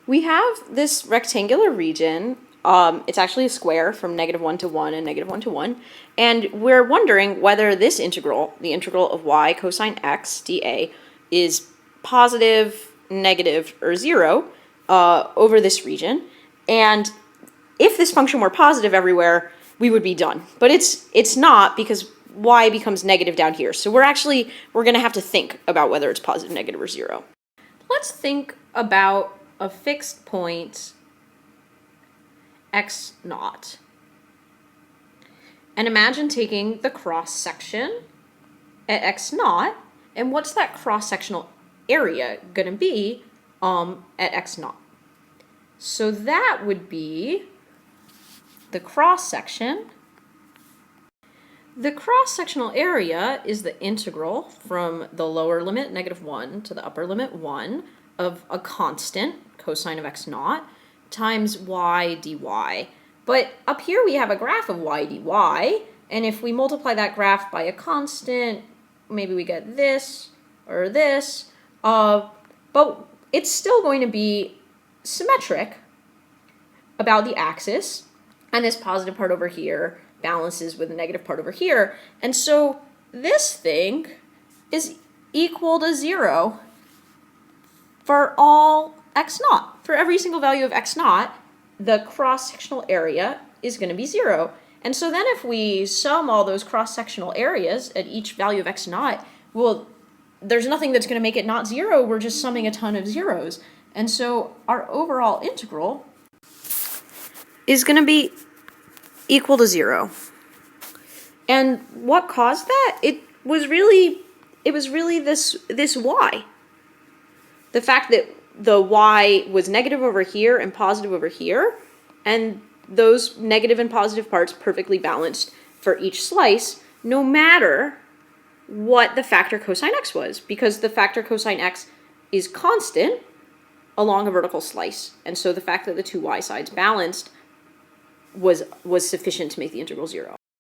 We have this rectangular region. It's actually a square from -1 to 1 and -1 to 1. And we're wondering whether this integral, the integral of y cosine x dA, is positive, negative, or 0 over this region. And if this function were positive everywhere, we would be done. But it's not, because y becomes negative down here. So we're going to have to think about whether it's positive, negative, or 0. Let's think about a fixed point x naught. And imagine taking the cross section at x naught, and what's that cross-sectional area going to be at x naught? So that would be the cross-section. The cross-sectional area is the integral from the lower limit, -1, to the upper limit, 1, of a constant, cosine of x naught, times y dy. But up here we have a graph of y dy, and if we multiply that graph by a constant, maybe we get this or this, but it's still going to be symmetric about the axis, and this positive part over here balances with the negative part over here, and so this thing is equal to 0 for all x naught. For every single value of x naught, the cross-sectional area is going to be 0. And so then if we sum all those cross-sectional areas at each value of x naught, well, there's nothing that's going to make it not 0. We're just summing a ton of zeros. And so our overall integral is going to be equal to 0. And what caused that? It was really this y. The fact that the y was negative over here and positive over here, and those negative and positive parts perfectly balanced for each slice, no matter what the factor cosine x was, because the factor cosine x is constant along a vertical slice. And so the fact that the two y sides balanced was sufficient to make the integral 0.